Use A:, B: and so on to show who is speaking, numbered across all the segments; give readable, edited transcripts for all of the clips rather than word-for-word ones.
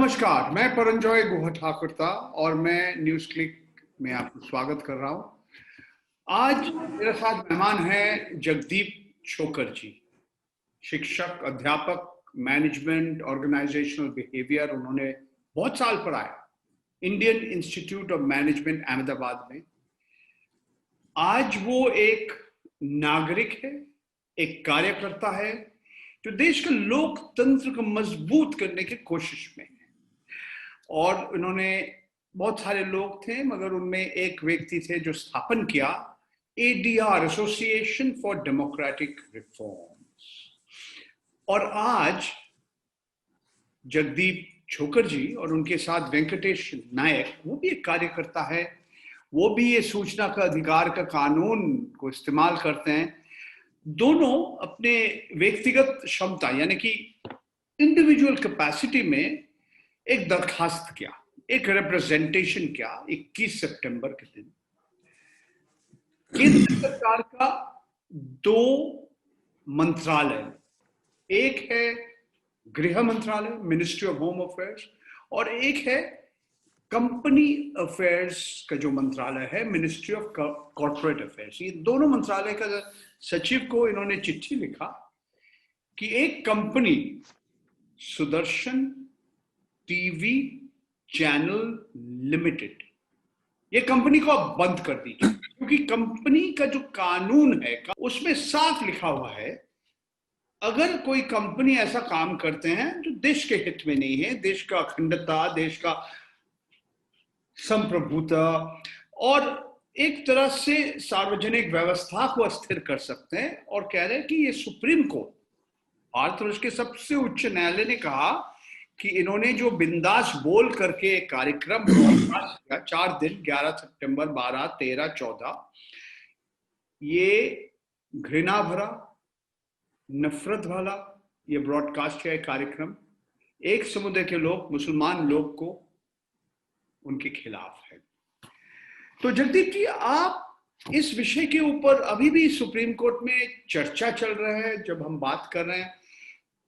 A: नमस्कार, मैं परंजॉय गुहा ठाकुर था और मैं न्यूज क्लिक में आपको स्वागत कर रहा हूं। आज मेरे साथ मेहमान हैं जगदीप छोकर जी, शिक्षक, अध्यापक, मैनेजमेंट, ऑर्गेनाइजेशनल बिहेवियर उन्होंने बहुत साल पढ़ाया Indian institute of management Ahmedabad में। आज वो एक नागरिक है, एक कार्यकर्ता है जो देश के लोकतंत्र को मजबूत करने की कोशिश में है। और उन्होंने बहुत सारे लोग थे मगर उनमें एक व्यक्ति थे जो स्थापन किया ADR, association for democratic reforms. और आज जगदीप छोकर जी और उनके साथ वेंकटेश नायक, वो भी एक कार्यकर्ता है, वो भी ये सूचना का अधिकार का कानून को इस्तेमाल करते हैं। दोनों अपने व्यक्तिगत क्षमता यानी कि इंडिविजुअल कैपेसिटी में एक दरखास्त किया, एक रिप्रेजेंटेशन किया 21 सितंबर के दिन। केंद्र सरकार का दो मंत्रालय, एक है गृह मंत्रालय, मिनिस्ट्री ऑफ होम अफेयर्स, और एक है कंपनी अफेयर्स का जो मंत्रालय है, मिनिस्ट्री ऑफ कॉर्पोरेट अफेयर्स। ये दोनों मंत्रालय का सचिव को इन्होंने चिट्ठी लिखा कि एक company Sudarshan TV channel limited, ये कंपनी को आप बंद कर दीजिए, क्योंकि कंपनी का जो कानून है उसमें साफ लिखा हुआ है अगर कोई कंपनी ऐसा काम करते हैं जो देश के हित में नहीं है, देश का अखंडता, देश का संप्रभुता और एक तरह से सार्वजनिक व्यवस्था को अस्थिर कर सकते हैं। और कह रहे हैं कि ये सुप्रीम कोर्ट, भारत के सबसे उच्च न्यायालय ने कहा कि इन्होंने जो बिंदास बोल करके कार्यक्रम किया 4 दिन 11 सितंबर 12, 13, 14, ये घृणा भरा, नफरत वाला ये ब्रॉडकास्ट किया कार्यक्रम एक समुदाय के लोग, मुसलमान लोग को उनके खिलाफ है। तो जगदीप जी, आप इस विषय के ऊपर अभी भी सुप्रीम कोर्ट में चर्चा चल रहा है जब हम बात कर रहे हैं,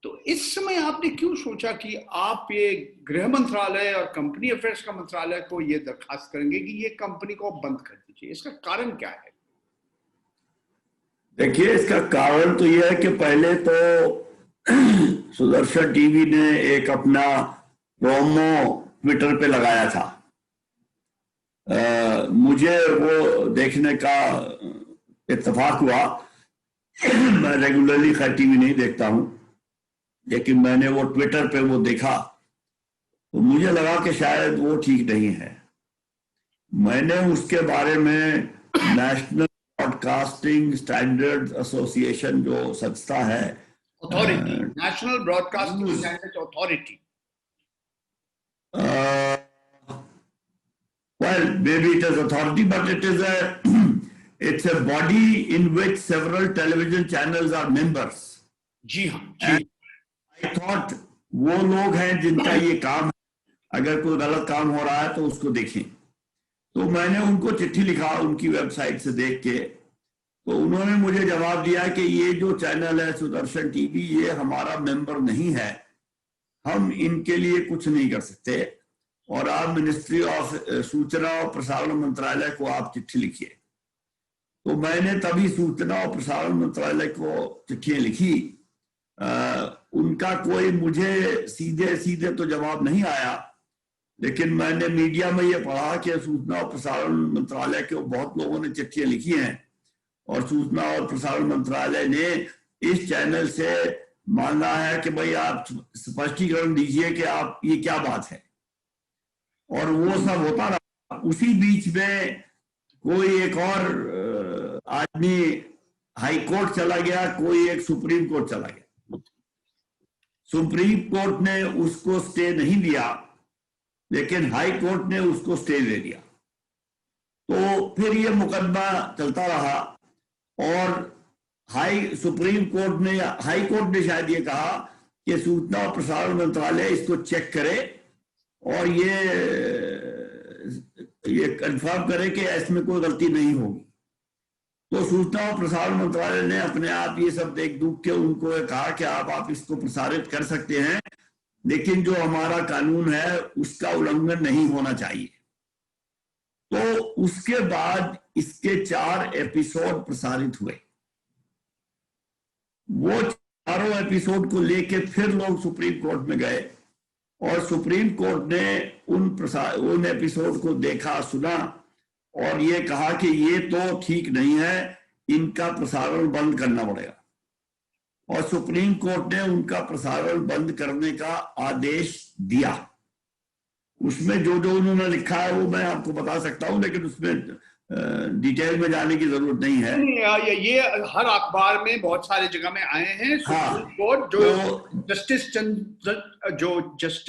A: तो इस समय आपने क्यों सोचा कि आप ये गृह मंत्रालय और कंपनी अफेयर्स का मंत्रालय को ये दरखास्त करेंगे कि ये कंपनी को बंद कर दीजिए? इसका कारण क्या है?
B: देखिए, इसका कारण तो यह है कि पहले तो सुदर्शन टीवी ने एक अपना प्रोमो ट्विटर पे लगाया था। मुझे वो देखने का इत्तेफाक हुआ। मैं रेगुलरली खैर टीवी नहीं देखता हूं, लेकिन मैंने वो ट्विटर पे वो देखा तो मुझे लगा कि शायद वो ठीक नहीं है। मैंने उसके बारे में नेशनल ब्रॉडकास्टिंग स्टैंडर्ड एसोसिएशन जो संस्था है,
A: authority, national broadcasting standard authority,
B: well, maybe it is authority, but it's a body in which several television channels are members.
A: जी हाँ,
B: I thought वो लोग हैं जिनका ये काम है, अगर कोई गलत काम हो रहा है तो उसको देखें। तो मैंने उनको चिट्ठी लिखा उनकी वेबसाइट से देख के, तो उन्होंने मुझे जवाब दिया कि ये जो चैनल है सुदर्शन टीवी, ये हमारा मेंबर नहीं है, हम इनके लिए कुछ नहीं कर सकते, और आप मिनिस्ट्री ऑफ सूचना और प्रसारण मंत्रालय को आप चिट्ठी लिखिए। तो मैंने तभी सूचना और प्रसारण मंत्रालय को चिट्ठियां लिखी। उनका कोई मुझे सीधे सीधे तो जवाब नहीं आया, लेकिन मैंने मीडिया में ये पढ़ा कि सूचना और प्रसारण मंत्रालय के बहुत लोगों ने चिट्ठियां लिखी हैं और सूचना और प्रसारण मंत्रालय ने इस चैनल से मांगा है कि भाई आप स्पष्टीकरण दीजिए कि आप ये क्या बात है। और वो सब होता रहा। उसी बीच में कोई एक और आदमी हाई कोर्ट चला गया, कोई एक सुप्रीम कोर्ट चला गया। सुप्रीम कोर्ट ने उसको स्टे नहीं दिया, लेकिन हाई कोर्ट ने उसको स्टे दे दिया। तो फिर ये मुकदमा चलता रहा और सुप्रीम कोर्ट ने, हाई कोर्ट ने शायद ये कहा कि सूचना और प्रसारण मंत्रालय इसको चेक करे और ये कंफर्म करे कि इसमें कोई गलती नहीं होगी। तो सूचना और प्रसारण मंत्रालय ने अपने आप ये सब देख दुख के उनको कहा कि आप इसको प्रसारित कर सकते हैं, लेकिन जो हमारा कानून है उसका उल्लंघन नहीं होना चाहिए। तो उसके बाद इसके 4 एपिसोड प्रसारित हुए। वो चारों एपिसोड को लेके फिर लोग सुप्रीम कोर्ट में गए और सुप्रीम कोर्ट ने उन एपिसोड को देखा, सुना और ये कहा कि ये तो ठीक नहीं है, इनका प्रसारण बंद करना पड़ेगा। और सुप्रीम कोर्ट ने उनका प्रसारण बंद करने का आदेश दिया। उसमें जो जो उन्होंने लिखा है वो मैं आपको बता सकता हूं, लेकिन उसमें डिटेल में जाने की जरूरत नहीं है।
A: ये हर अखबार में बहुत सारे जगह में आए हैं। सुप्रीम कोर्ट जो जस्टिस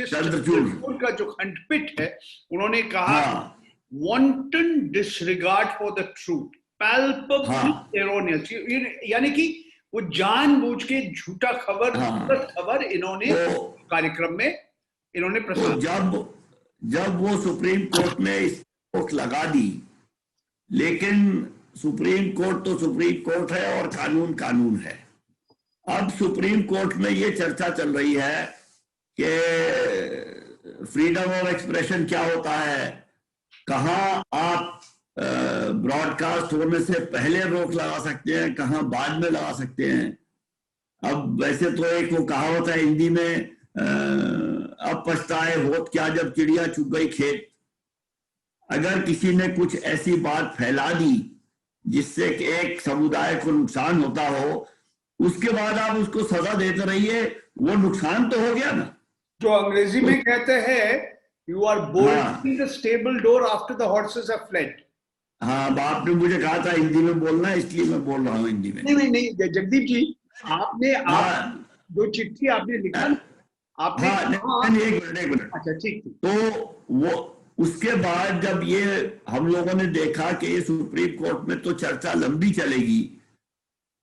A: चंद्रचूड़ का जो खंडपीठ है, उन्होंने कहा wanton disregard for the truth, palpably erroneous, यानी कि वो जानबूझ के झूठा खबर इन्होंने कार्यक्रम में इन्होंने प्रसारित।
B: जब वो सुप्रीम कोर्ट ने इस रोक लगा दी, लेकिन सुप्रीम कोर्ट तो सुप्रीम कोर्ट है और कानून कानून है। अब सुप्रीम कोर्ट में ये चर्चा चल रही है कि फ्रीडम ऑफ एक्सप्रेशन क्या होता है, कहाँ आप ब्रॉडकास्ट होने से पहले रोक लगा सकते हैं, कहाँ बाद में लगा सकते हैं। अब वैसे तो एक वो कहावत है हिंदी में, अब पछताए होत क्या जब चिड़िया चुग गई खेत। अगर किसी ने कुछ ऐसी बात फैला दी जिससे कि एक समुदाय को नुकसान होता हो, उसके बाद आप उसको सजा देते रहिए, वो नुकसान तो हो गया ना।
A: जो अंग्रेजी में कहते हैं you are bolting the stable door after the horses have fled.
B: हाँ, बाप ने मुझे कहा था हिंदी में बोलना, इसलिए मैं बोल रहा हूँ हिंदी में।
A: नहीं जगदीप जी, आपने जो चिट्ठी आपने लिखा, आपने
B: एक मिनट।
A: अच्छा ठीक।
B: तो वो उसके बाद जब ये हम लोगों ने देखा कि ये सुप्रीम कोर्ट में तो चर्चा लंबी चलेगी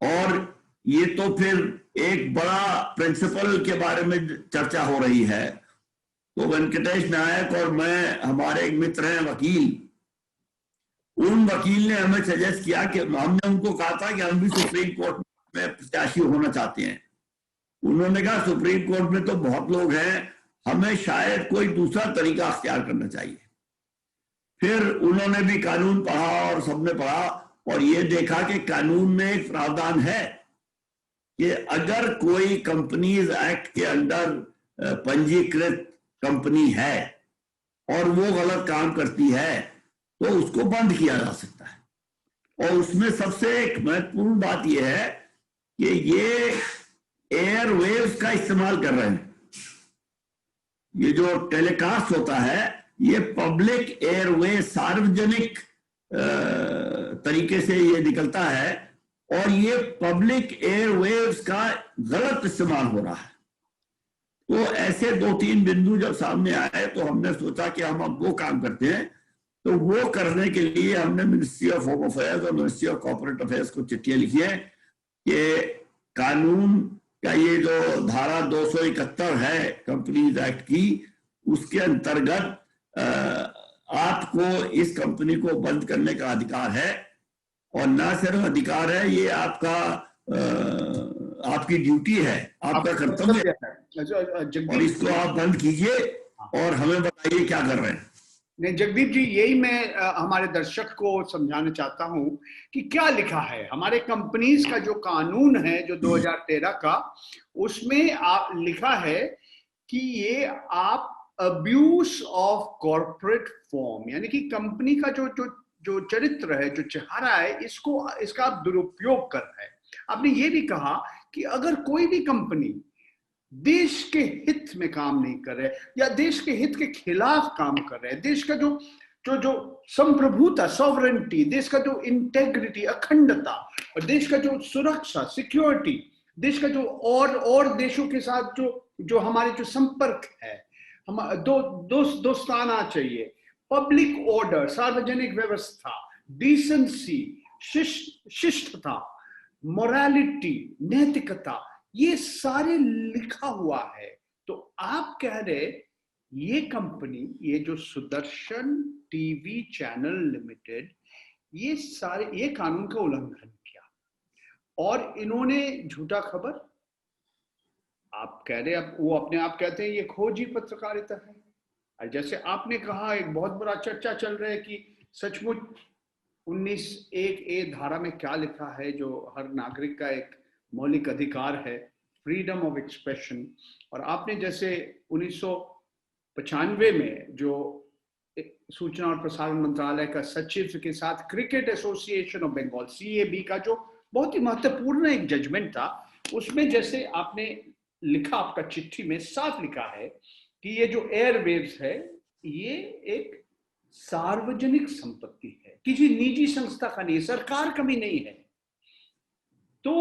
B: और ये तो फिर एक बड़ा प्रिंसिपल के बारे में चर्चा हो रही है, तो वेंकटेश नायक और मैं, हमारे एक मित्र हैं वकील, उन वकील ने हमें सजेस्ट किया कि हमने उनको कहा था कि हम भी सुप्रीम कोर्ट में प्रत्याशी होना चाहते हैं। उन्होंने कहा सुप्रीम कोर्ट में तो बहुत लोग हैं, हमें शायद कोई दूसरा तरीका अख्तियार करना चाहिए। फिर उन्होंने भी कानून पढ़ा और सबने पढ़ा और ये देखा कि कानून में एक प्रावधान है कि अगर कोई कंपनीज एक्ट के अंडर पंजीकृत कंपनी है और वो गलत काम करती है तो उसको बंद किया जा सकता है। और उसमें सबसे एक महत्वपूर्ण बात यह है कि ये एयरवेव्स का इस्तेमाल कर रहे हैं। ये जो टेलीकास्ट होता है ये पब्लिक एयरवे, सार्वजनिक तरीके से ये निकलता है और ये पब्लिक एयरवेव्स का गलत इस्तेमाल हो रहा है। तो ऐसे 2-3 बिंदु जब सामने आए तो हमने सोचा कि हम अब वो काम करते हैं। तो वो करने के लिए हमने मिनिस्ट्री ऑफ होम अफेयर्स और मिनिस्ट्री ऑफ कॉर्पोरेट अफेयर्स को चिट्ठियां लिखी है कि कानून का ये जो धारा 271 है कंपनीज एक्ट की, उसके अंतर्गत आपको इस कंपनी को बंद करने का अधिकार है। और ना सिर्फ अधिकार है, ये आपकी ड्यूटी है, आपका कर्तव्य है और इसको आप बंद कीजिए और हमें बताइए क्या कर रहे हैं।
A: नहीं जगदीप जी, यही मैं हमारे दर्शक को समझाना चाहता हूं कि क्या लिखा है हमारे कंपनीज का जो कानून है जो 2013 का, उसमें लिखा है कि ये आप अब्यूज ऑफ कॉर्पोरेट फॉर्म, यानी कि कंपनी का जो चरित्र है, जो चेहरा है, इसका आप दुरुपयोग कर रहे हैं। आपने ये भी कहा कि अगर कोई भी कंपनी देश के हित में काम नहीं कर रहे या देश के हित के खिलाफ काम कर रहे हैं, देश का जो संप्रभुता, सॉवरेंटी, देश का जो इंटेग्रिटी, अखंडता और देश का जो सुरक्षा, सिक्योरिटी, देश का जो और देशों के साथ जो हमारे जो संपर्क है, हम दोस्ताना चाहिए, पब्लिक ऑर्डर, सार्वजनिक व्यवस्था, डिसेंसी, शिष्टता, मोरालिटी, नैतिकता, ये सारे लिखा हुआ है। तो आप कह रहे ये कंपनी, ये जो सुदर्शन टीवी चैनल लिमिटेड, ये कानून का उल्लंघन किया और इन्होंने झूठा खबर आप कह रहे, अब वो अपने आप कहते हैं ये खोजी पत्रकारिता है। और जैसे आपने कहा, एक बहुत बड़ा चर्चा चल रहा है कि सचमुच 19(1)(a) धारा में क्या लिखा है, जो हर नागरिक का एक मौलिक अधिकार है, फ्रीडम ऑफ एक्सप्रेशन। और आपने जैसे 1995 में जो सूचना और प्रसारण मंत्रालय का सचिव के साथ cricket association of Bengal (CAB) का जो बहुत ही महत्वपूर्ण एक जजमेंट था, उसमें जैसे आपने लिखा, आपका चिट्ठी में साफ लिखा है कि ये जो एयरवेव्स है ये एक सार्वजनिक संपत्ति है, किसी निजी संस्था का नहीं, सरकार का भी नहीं है। तो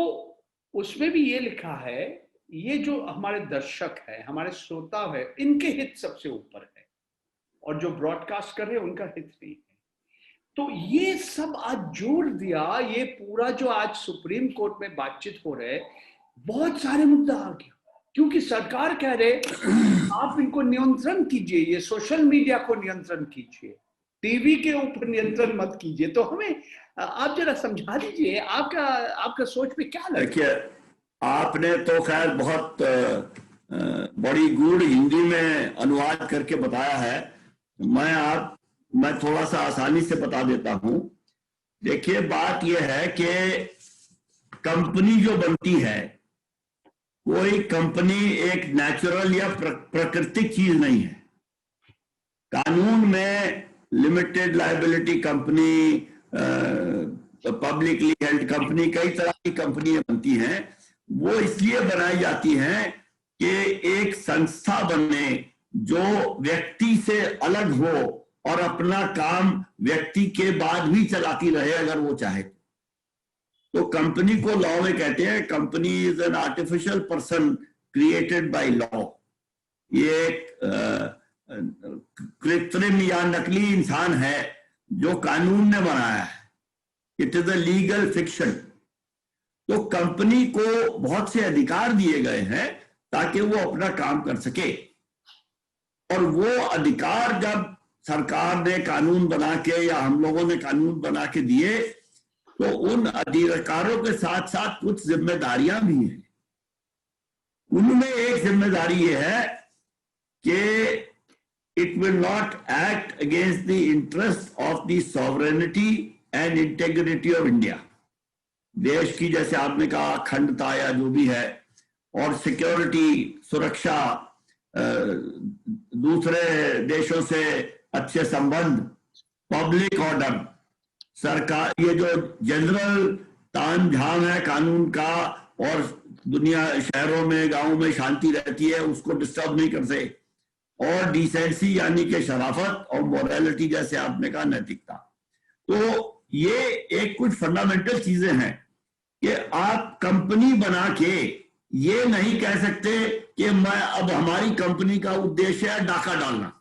A: उसमें भी ये लिखा है, ये जो हमारे दर्शक है, हमारे श्रोता है, इनके हित सबसे ऊपर है, और जो ब्रॉडकास्ट कर रहे हैं उनका हित नहीं है। तो ये सब आज जोड़ दिया, ये पूरा जो आज सुप्रीम कोर्ट में बातचीत हो रहे, बहुत सारे मुद्दा आ गया, क्योंकि सरकार कह रहे आप इनको नियंत्रण कीजिए, ये सोशल मीडिया को नियंत्रण कीजिए, टीवी के ऊपर नियंत्रण मत कीजिए। तो हमें आप जरा समझा दीजिए, आपका सोच में क्या लगता है?
B: देखिए, आपने तो खैर बहुत बड़ी गूढ़ हिंदी में अनुवाद करके बताया है। मैं थोड़ा सा आसानी से बता देता हूं। देखिए, बात यह है कि कंपनी जो बनती है, कोई कंपनी एक नेचुरल या प्राकृतिक चीज नहीं है। कानून में limited liability company, publicly held company, कई तरह की कंपनियां बनती हैं। वो इसलिए बनाई जाती हैं कि एक संस्था बने जो व्यक्ति से अलग हो और अपना काम व्यक्ति के बाद भी चलाती रहे अगर वो चाहे। तो कंपनी को लॉ में कहते हैं company is an artificial person created by law. ये कृत्रिम या नकली इंसान है जो कानून ने बनाया है। It is a legal fiction. तो कंपनी को बहुत से अधिकार दिए गए हैं ताकि वो अपना काम कर सके, और वो अधिकार जब सरकार ने कानून बना के या हम लोगों ने कानून बना के दिए, तो उन अधिकारों के साथ साथ कुछ जिम्मेदारियां भी हैं। उनमें एक जिम्मेदारी ये है कि it will not act against the interest of the sovereignty and integrity of India। देश की, जैसे आपने कहा, अखंडता या जो भी है, और सिक्योरिटी, सुरक्षा, दूसरे देशों से अच्छे संबंध, पब्लिक ऑर्डर, सरकार, ये जो जनरल ताम झाम है कानून का, और दुनिया, शहरों में, गांवों में शांति रहती है, उसको डिस्टर्ब नहीं कर सके, और डिसेंसी यानी कि शराफत, और मोरालिटी जैसे आपने कहा, नैतिकता। तो ये एक कुछ फंडामेंटल चीजें हैं कि आप कंपनी बना के ये नहीं कह सकते कि मैं, अब हमारी कंपनी का उद्देश्य है डाका डालना।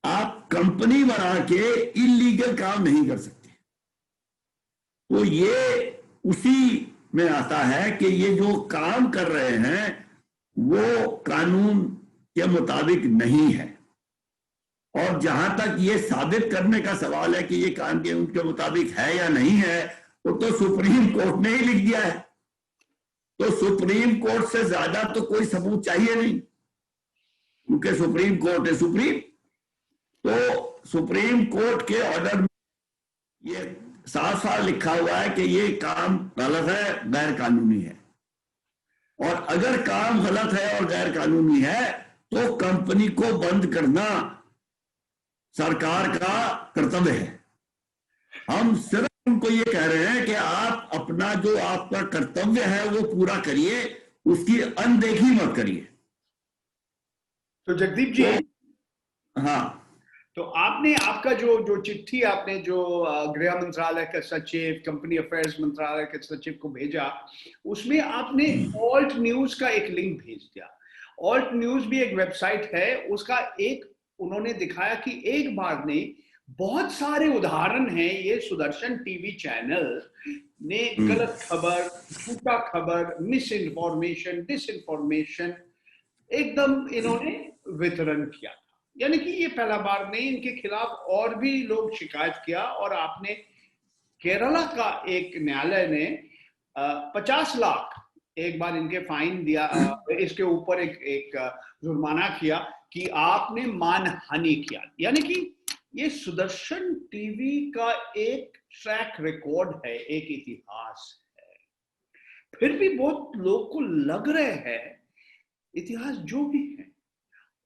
B: आप कंपनी बना के इलीगल काम नहीं कर सकते। तो ये उसी में आता है कि ये जो काम कर रहे हैं वो कानून के मुताबिक नहीं है। और जहां तक ये साबित करने का सवाल है कि ये कानून के मुताबिक है या नहीं है, तो सुप्रीम कोर्ट ने ही लिख दिया है। तो सुप्रीम कोर्ट से ज्यादा तो कोई सबूत चाहिए नहीं, क्योंकि सुप्रीम कोर्ट है सुप्रीम। तो सुप्रीम कोर्ट के ऑर्डर में ये साफ साफ लिखा हुआ है कि ये काम गलत है, गैर कानूनी है। और अगर काम गलत है और गैर कानूनी है तो कंपनी को बंद करना सरकार का कर्तव्य है। हम सिर्फ उनको ये कह रहे हैं कि आप अपना जो आपका कर्तव्य है वो पूरा करिए, उसकी अनदेखी मत करिए।
A: तो जगदीप जी,
B: हाँ,
A: तो आपने, आपका जो चिट्ठी आपने जो गृह मंत्रालय के सचिव, कंपनी अफेयर्स मंत्रालय के सचिव को भेजा, उसमें आपने ऑल्ट न्यूज का एक लिंक भेज दिया। ऑल्ट न्यूज भी एक वेबसाइट है, उसका एक उन्होंने दिखाया कि एक बार नहीं, बहुत सारे उदाहरण हैं, ये सुदर्शन टीवी चैनल ने गलत खबर, झूठा खबर, मिस इन्फॉर्मेशन, डिसइंफॉर्मेशन एकदम इन्होंने वितरण किया था। यानी कि ये पहला बार नहीं, इनके खिलाफ और भी लोग शिकायत किया, और आपने केरला का एक न्यायालय ने 50 लाख एक बार इनके फाइन दिया, इसके ऊपर एक जुर्माना किया कि आपने मानहानि किया, यानी कि ये सुदर्शन टीवी का एक ट्रैक रिकॉर्ड है, एक इतिहास है। फिर भी बहुत लोग को लग रहे हैं इतिहास जो भी है,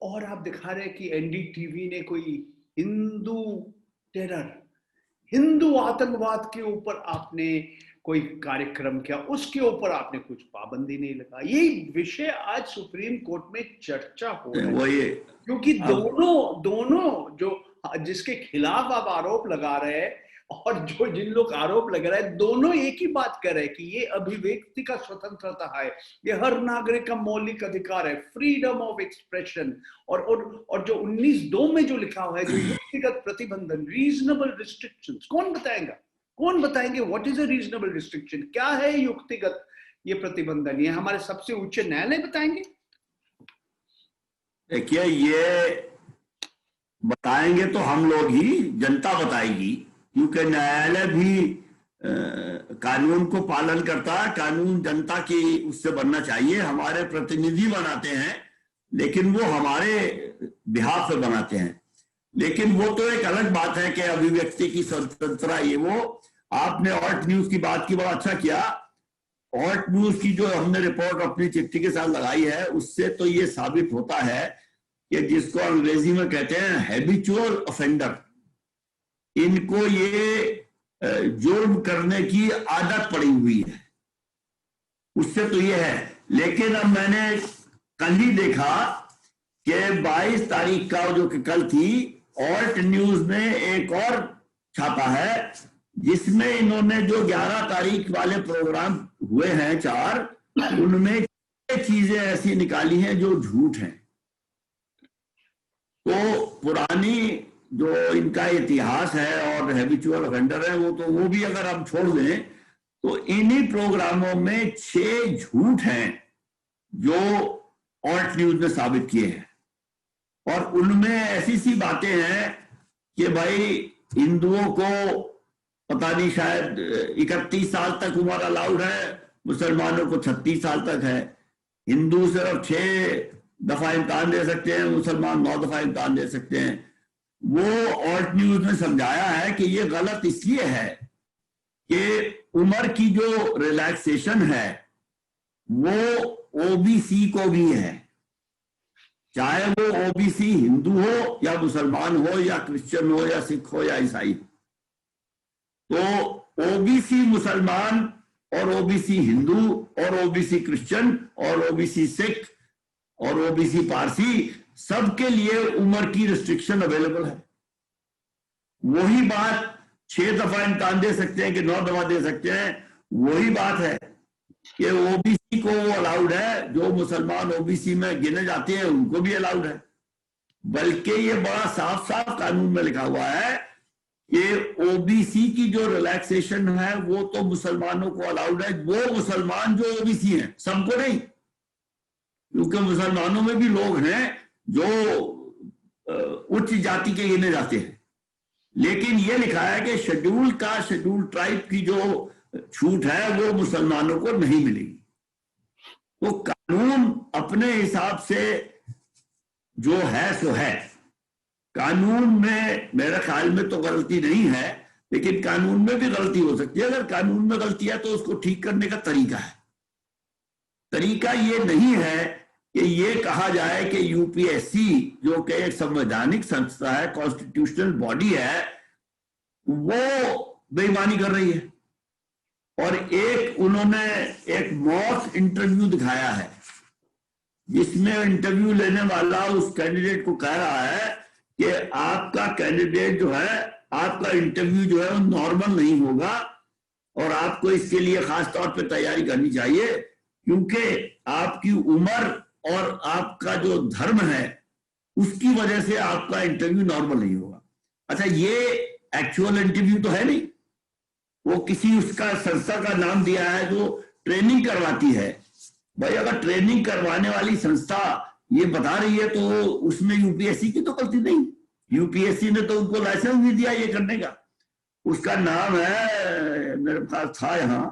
A: और आप दिखा रहे कि एनडीटीवी ने कोई हिंदू टेरर, हिंदू आतंकवाद के ऊपर आपने कोई कार्यक्रम किया, उसके ऊपर आपने कुछ पाबंदी नहीं लगा। ये विषय आज सुप्रीम कोर्ट में चर्चा हो रहा है, क्योंकि दोनों जो जिसके खिलाफ आप आरोप लगा रहे हैं और जो जिन लोग आरोप लगा रहे हैं, दोनों एक ही बात कर रहे हैं कि ये अभिव्यक्ति का स्वतंत्रता है, ये हर नागरिक का मौलिक अधिकार है, फ्रीडम ऑफ एक्सप्रेशन। और जो 19(2) में जो लिखा हुआ है, जो व्यक्तिगत प्रतिबंधन, रीजनेबल रिस्ट्रिक्शंस, कौन बताएंगे what is a reasonable restriction, क्या है युक्तिगत ये प्रतिबंधन? ये हमारे सबसे उच्च न्यायालय बताएंगे?
B: देखिए, ये बताएंगे तो हम लोग ही, जनता बताएगी, क्योंकि न्यायालय भी कानून को पालन करता है। कानून जनता की उससे बनना चाहिए। हमारे प्रतिनिधि बनाते हैं, लेकिन वो हमारे बिहाफ पे बनाते हैं। लेकिन वो तो एक अलग बात है कि अभिव्यक्ति की स्वतंत्रता, ये वो आपने ऑल्ट न्यूज की बात की, बड़ा अच्छा किया। ऑल्ट न्यूज की जो हमने रिपोर्ट अपनी चिट्ठी के साथ लगाई है, उससे तो ये साबित होता है कि जिसको अंग्रेजी में कहते हैं हैबिचुअल ऑफेंडर, इनको ये जुर्म करने की आदत पड़ी हुई है, उससे तो ये है। लेकिन अब मैंने कल ही देखा कि 22 तारीख का, जो कि कल थी, ऑल्ट न्यूज ने एक और छापा है, जिसमें इन्होंने जो 11 तारीख वाले प्रोग्राम हुए हैं 4, उनमें चीजें ऐसी निकाली हैं जो झूठ हैं। तो पुरानी जो इनका इतिहास है और हैबिचुअल ऑफेंडर है, वो भी अगर हम छोड़ दें तो इन्हीं प्रोग्रामों में 6 झूठ हैं जो ऑल्ट न्यूज ने साबित किए हैं। और उनमें ऐसी सी बातें हैं कि भाई हिंदुओं को पता नहीं, शायद 31 साल तक उम्र अलाउड है, मुसलमानों को 36 साल तक है। हिंदू सिर्फ 6 दफा इम्तिहान दे सकते हैं, मुसलमान 9 दफा इम्तिहान दे सकते हैं। वो ऑल्ट न्यूज ने समझाया है कि ये गलत इसलिए है कि उम्र की जो रिलैक्सेशन है वो ओबीसी को भी है, चाहे वो ओबीसी हिंदू हो या मुसलमान हो या क्रिश्चियन हो या सिख हो या ईसाई। तो ओबीसी मुसलमान और ओबीसी हिंदू और ओबीसी क्रिश्चियन और ओबीसी सिख और ओबीसी पारसी, सबके लिए उम्र की रिस्ट्रिक्शन अवेलेबल है। वही बात 6 दफा इम्तिहान दे सकते हैं कि 9 दफा दे सकते हैं, वही बात है कि ओबीसी को अलाउड है, जो मुसलमान ओबीसी में गिने जाते हैं उनको भी अलाउड है। बल्कि ये बड़ा साफ साफ कानून में लिखा हुआ है कि ओबीसी की जो रिलैक्सेशन है वो तो मुसलमानों को अलाउड है, वो मुसलमान जो ओबीसी हैं, सबको नहीं, क्योंकि मुसलमानों में भी लोग हैं जो उच्च जाति के गिने जाते हैं। लेकिन ये लिखा है कि शेड्यूल ट्राइब की जो छूट है वो मुसलमानों को नहीं मिलेगी। तो कानून अपने हिसाब से जो है सो है। कानून में मेरे ख्याल में तो गलती नहीं है, लेकिन कानून में भी गलती हो सकती है। अगर कानून में गलती है तो उसको ठीक करने का तरीका है। तरीका ये नहीं है कि ये कहा जाए कि यूपीएससी, जो कि एक संवैधानिक संस्था है, कॉन्स्टिट्यूशनल बॉडी है, वो बेईमानी कर रही है। और उन्होंने एक मॉक इंटरव्यू दिखाया है, जिसमें इंटरव्यू लेने वाला उस कैंडिडेट को कह रहा है कि आपका कैंडिडेट जो है, आपका इंटरव्यू जो है वो नॉर्मल नहीं होगा और आपको इसके लिए खास तौर पे तैयारी करनी चाहिए, क्योंकि आपकी उम्र और आपका जो धर्म है उसकी वजह से आपका इंटरव्यू नॉर्मल नहीं होगा। अच्छा, ये एक्चुअल इंटरव्यू तो है नहीं, वो किसी उसका संस्था का नाम दिया है जो ट्रेनिंग करवाती है। भाई, अगर ट्रेनिंग करवाने वाली संस्था ये बता रही है तो उसमें यूपीएससी की तो गलती नहीं। यूपीएससी ने तो उनको लाइसेंस नहीं दिया ये करने का। उसका नाम है, मेरे पास था यहाँ,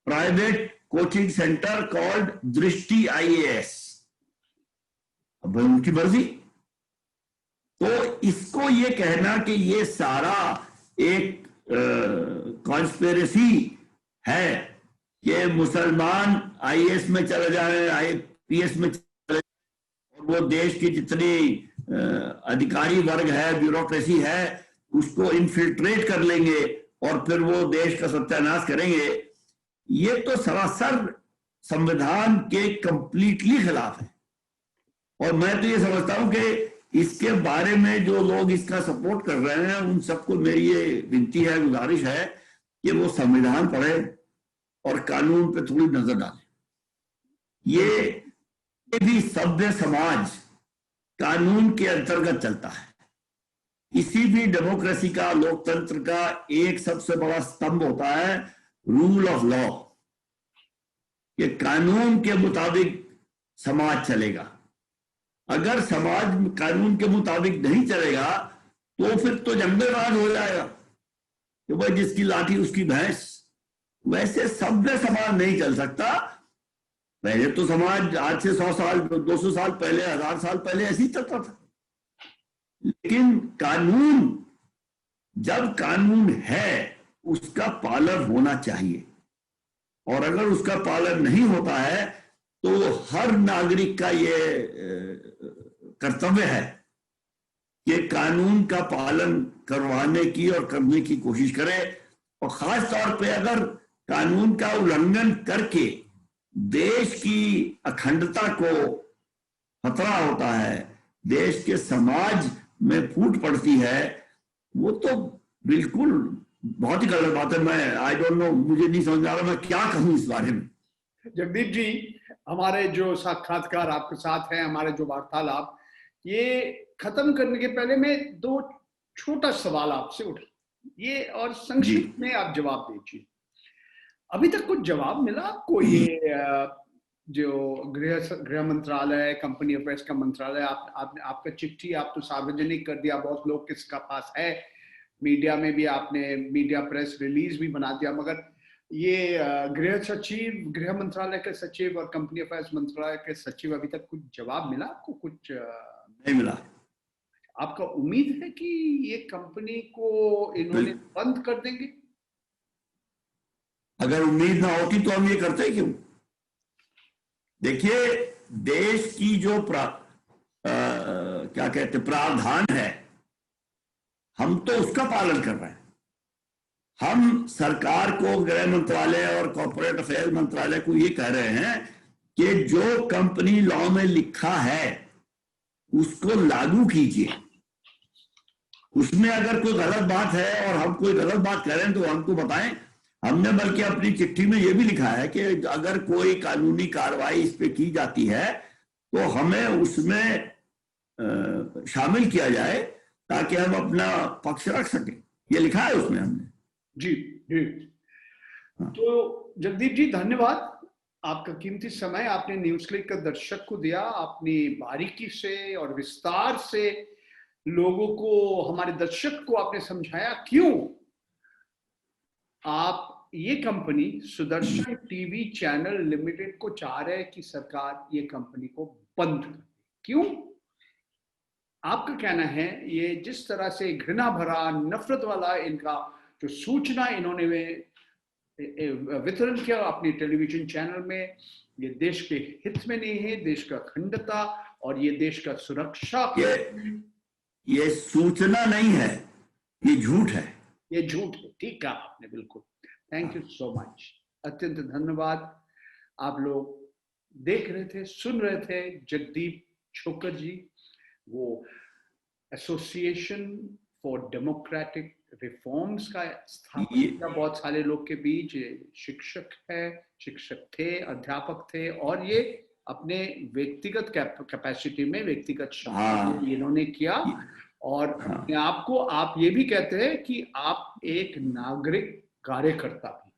B: प्राइवेट कोचिंग सेंटर कॉल्ड दृष्टि IAS। अब भाई उनकी मर्जी। तो इसको ये कहना कि ये सारा एक कॉन्स्पिरेसी है कि मुसलमान IAS में चले जाए, IPS में चले जाए और वो देश की जितनी अधिकारी वर्ग है, ब्यूरोक्रेसी है, उसको इन्फिल्ट्रेट कर लेंगे और फिर वो देश का सत्यानाश करेंगे, ये तो सरासर संविधान के कंप्लीटली खिलाफ है। और मैं तो ये समझता हूं कि इसके बारे में जो लोग इसका सपोर्ट कर रहे हैं उन सबको मेरी ये विनती है, गुजारिश है कि वो संविधान पढ़े और कानून पे थोड़ी नजर डालें। ये भी सभ्य समाज कानून के अंतर्गत चलता है। किसी भी डेमोक्रेसी का, लोकतंत्र का एक सबसे बड़ा स्तंभ होता है रूल ऑफ लॉ, कि कानून के मुताबिक समाज चलेगा। अगर समाज कानून के मुताबिक नहीं चलेगा तो फिर तो जंगल राज हो जाएगा कि भाई जिसकी लाठी उसकी भैंस। वैसे सभ्य समाज नहीं चल सकता। पहले तो समाज आज से 100 साल, 200 साल पहले, 1000 साल पहले ऐसे ही चलता था। लेकिन कानून, जब कानून है उसका पालन होना चाहिए, और अगर उसका पालन नहीं होता है तो हर नागरिक का ये कर्तव्य है कि कानून का पालन करवाने की और करने की कोशिश करे। और खास तौर पे अगर कानून का उल्लंघन करके देश की अखंडता को खतरा होता है, देश के समाज में फूट पड़ती है, वो तो बिल्कुल बहुत ही गलत बात है। मैं आई डोंट नो, मुझे नहीं समझ आ रहा मैं क्या कहूं इस बारे में।
A: जगदीप जी, हमारे जो साक्षात्कार आपके साथ है, हमारे जो वार्तालाप, ये खत्म करने के पहले मैं 2 छोटा सवाल आपसे उठा, ये और संक्षिप्त में आप जवाब दीजिए। अभी तक कुछ जवाब मिला आपको? ये जो गृह मंत्रालय, कंपनी अफेयर्स का मंत्रालय, आपका चिट्ठी आप तो सार्वजनिक कर दिया, बहुत लोग किसका पास है, मीडिया में भी आपने मीडिया प्रेस रिलीज भी बना दिया, मगर ये गृह सचिव, गृह मंत्रालय के सचिव और कंपनी अफेयर्स मंत्रालय के सचिव, अभी तक कुछ जवाब मिला आपको? कुछ
B: नहीं मिला।
A: आपका उम्मीद है कि ये कंपनी को इन्होंने बंद कर देंगे?
B: अगर उम्मीद ना होती तो हम ये करते क्यों? देखिए, देश की जो क्या कहते प्रावधान है, हम तो उसका पालन कर रहे हैं। हम सरकार को, गृह मंत्रालय और कॉर्पोरेट अफेयर मंत्रालय को ये कह रहे हैं कि जो कंपनी लॉ में लिखा है उसको लागू कीजिए। उसमें अगर कोई गलत बात है और हम कोई गलत बात कह रहे हैं तो हमको बताएं। हमने बल्कि अपनी चिट्ठी में यह भी लिखा है कि अगर कोई कानूनी कार्रवाई इस पे की जाती है तो हमें उसमें शामिल किया जाए ताकि हम अपना पक्ष रख सकें। ये लिखा है उसमें हमने।
A: जी जी। तो जगदीप जी, धन्यवाद। आपका कीमती समय आपने न्यूज क्लिक का दर्शक को दिया। अपनी बारीकी से और विस्तार से लोगों को, हमारे दर्शक को आपने समझाया क्यों आप ये company Sudarshan TV channel limited को चाह रहे हैं कि सरकार ये कंपनी को बंद करे। क्यों? आपका कहना है ये जिस तरह से घृणा भरा, नफरत वाला इनका जो सूचना इन्होंने वितरण किया अपने टेलीविजन चैनल में, ये देश के हित में नहीं है, देश का अखंडता और ये देश का सुरक्षा,
B: ये सूचना नहीं है, ये झूठ है।
A: ये झूठ है। ठीक कहा आपने, बिल्कुल। थैंक यू सो मच, अत्यंत धन्यवाद। आप लोग देख रहे थे, सुन रहे थे जगदीप छोकर जी, वो एसोसिएशन फॉर डेमोक्रेटिक रिफॉर्म्स का स्थापना किया बहुत सारे लोग के बीच। शिक्षक है, शिक्षक थे, अध्यापक थे, और ये अपने व्यक्तिगत कैपेसिटी में, व्यक्तिगत क्षमता इन्होंने किया। और अपने आप को आप ये भी कहते हैं कि आप एक नागरिक कार्यकर्ता भी।